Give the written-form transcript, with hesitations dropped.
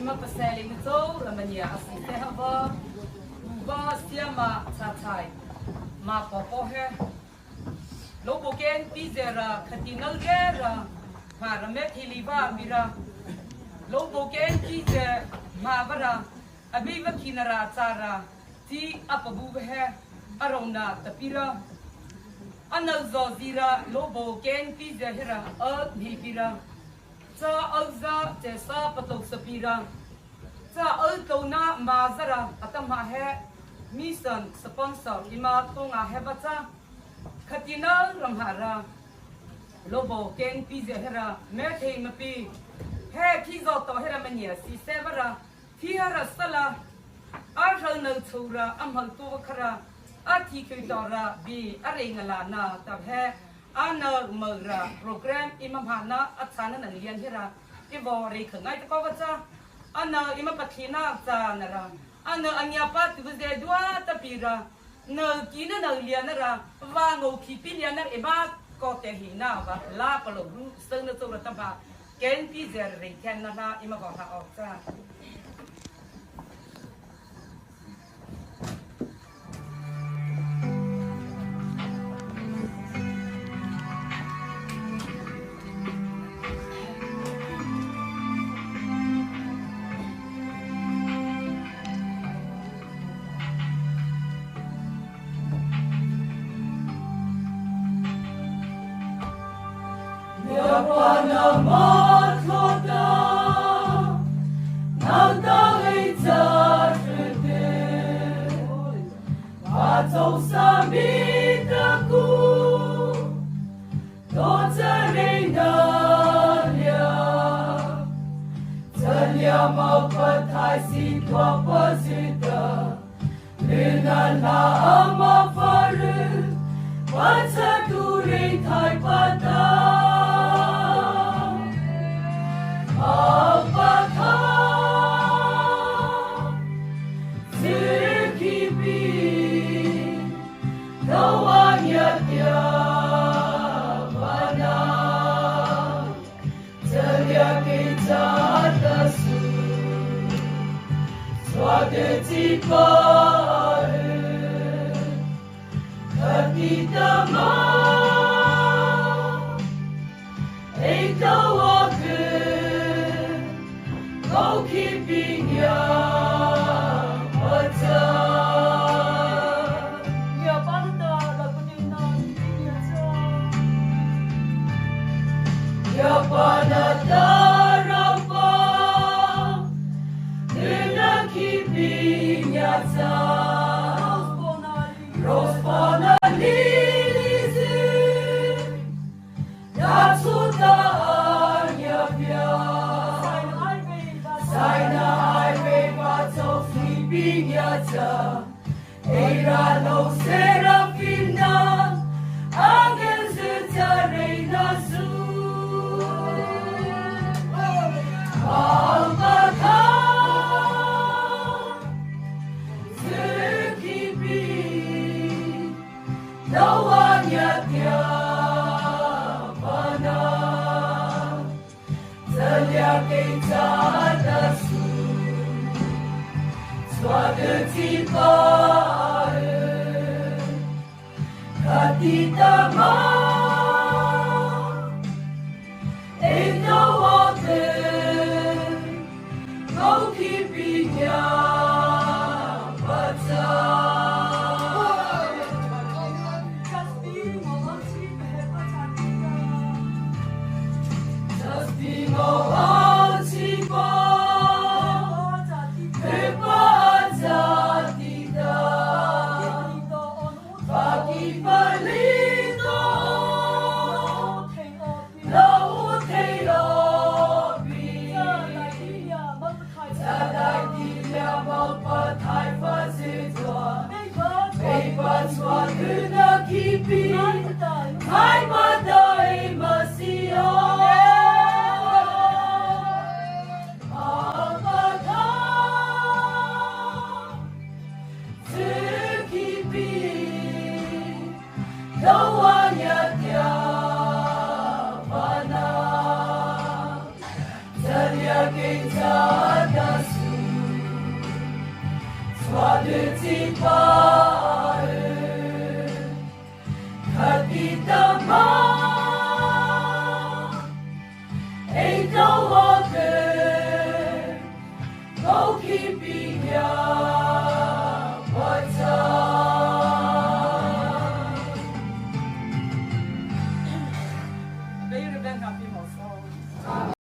ima pasali nito lamanya asite haba ba siama chatai ma popohe loboken pizera khatinal gera marame thiliba mira loboken pize mavara abiva kinara tsara ti apabu he arona tapira anal zozira loboken pize hera hibira sa alza jesa patok sapira sa alkona mazara atama he mission sponsor ima tonga he bacha khatina ramhara lobo ken pizza hera methe mapi he kizo to hera mania si sevara thiara sala arhal thura amhal to khara athi khitora bi arengala na tab he ana mara program imamhana atsana na lian hera ibore khangai to bacha ana ima pathina cha nara ana anya pa tuze dua tapira na kina na lianara wango khipi lianar eba ko te hina ba la palo seng na to ta ba ken pi zer re ken na ima ko ha ok cha Panama Toda, Nagdaita Rede, Pato Samitaku, Dotarenalia, Talia Mapatai Sitwa Pasita, Lina Amafaru, Pataturi Taipata. Apakah terkipi kawannya tiada terlihat kita tasu suatu tipe ketidakma Kau keepingnya baca ya pada lagu dinantinya ya pada darapa dengan keepingnya Rospona lilizi dan sudahnya biar Saina highway pato sleeping yata Eira no serafina Angel reina su Albaka Zekibi Dawanya tiapana Terlihat kita suatu tipe ketidakma itu waktu kau keepingnya baca Hai badai masih apakah terkipi kawannya tiapana terlihat kita Father,